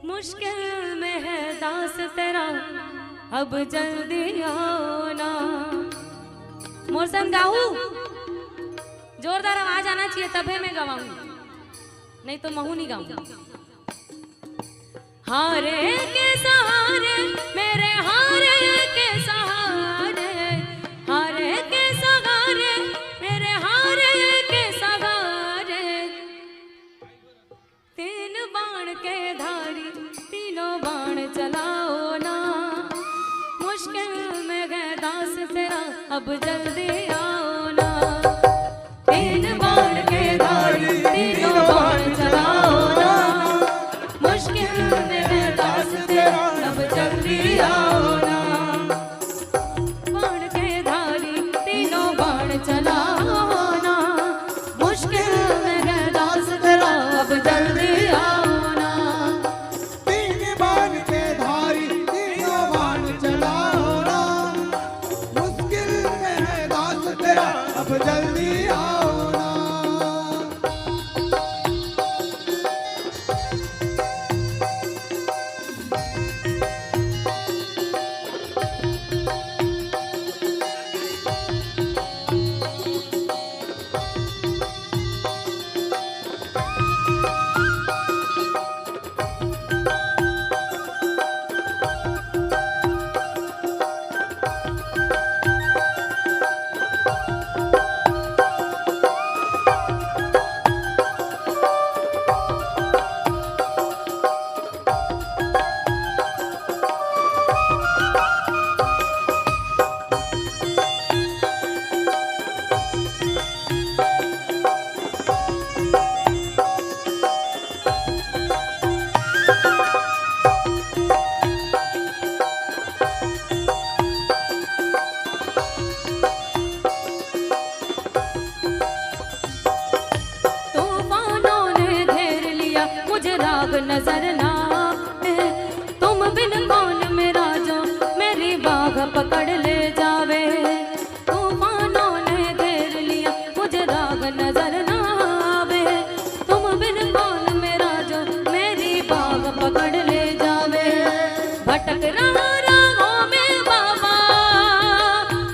मुश्किल में है दास तेरा, अब जल्दी आओ ना। मोर संग गाऊ, जोरदार आवाज आना चाहिए तभी मैं गवाऊंगी, नहीं तो महू नहीं गाऊंगी। हारे के सहारे मेरे हारे के सहारे, हारे के सहारे मेरे हारे के सहारे, तीन बाण के धारी तीनों बाण चलाओ ना। मुश्किल में है दास तेरा, अब जल्दी आओ ना। तीन बाण के धारी तीनों बाण चलाओ ना। मुश्किल में है दास तेरा, अब जल्दी आओ ना। बाण के धारी तीनों बाण चलाओ ना। मुश्किल में है दास तेरा, अब जल्दी आओ ना। तीन बाण के धारी तीनों बाण चलाओ ना। मुश्किल में है दास तेरा, अब जल्दी आओ ना। नजर ना तुम बिन कौन मेरा जो मेरी बाघ पकड़ ले जावे। तूफानों ने घेर लिया मुझे राग नजर ना आवे। तुम बिन कौन मेरा जो मेरी बाघ पकड़ ले जावे। भटक रहा राहों में बाबा,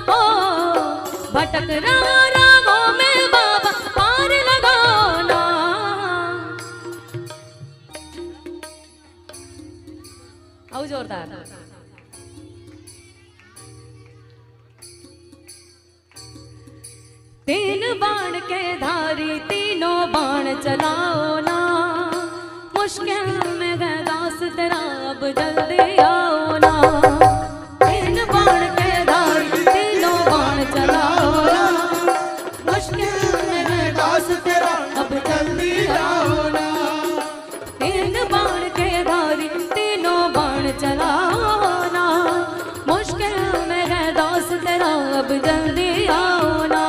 ओ भटक रहा राहों में बाबा, पार लगाओ ना। आओ जोरदार। तीन बाण के धारी तीनों बाण चलाओ ना। मुश्किल में है दास तेरा, अब जल्दी आओ ना। तीन बाण के धारी तीनों बाण चलाओ ना। मुश्किल में है दास तेरा, अब जल्दी आओ ना। तीन बाण के धारी तीनों बाण चलाओ ना। मुश्किल में है दास तेरा, अब जल्दी आओ ना।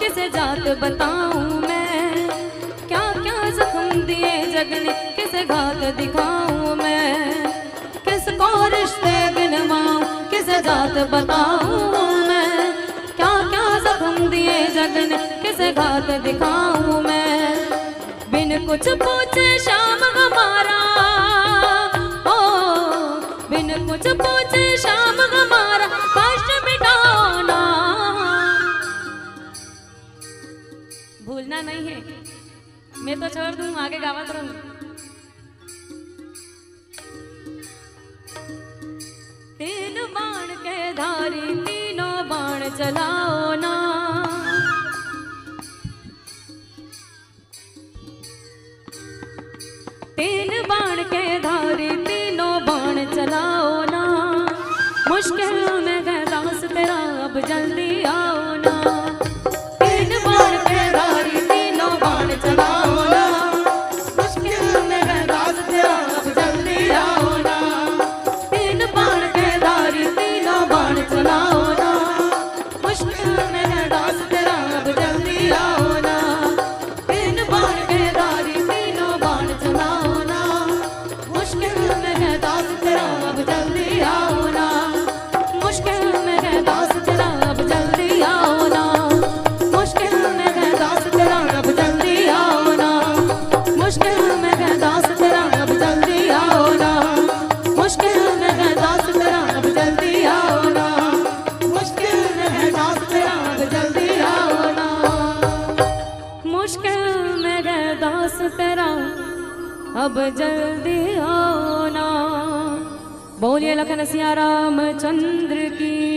किसे जात बताऊं मैं, क्या क्या जख्म दिए जग ने, किसे घात दिखाऊं मैं। किसको रिश्ते गिनवाऊं, किसे जात बताऊं मैं। क्या क्या जख्म दिए जग ने, किसे घात दिखाऊं मैं। बिन कुछ पूछे शाम हमारा, ओ बिन कुछ पूछे शाम हमारा, कष्ट मिटाओ ना। भूलना नहीं है, मैं तो छोड़ दूं, आगे गावत रहूं। तीन बाण के धारी तीनों बाण चलाओ ना। तीन बाण के धारी तीनों बाण चलाओ ना। मुश्किल में है दास तेरा, अब जल्दी आओ ना। तीन बाण के धारी दास तेरा अब जल्दी आओ ना। बोलिए लखन सिया रामचंद्र की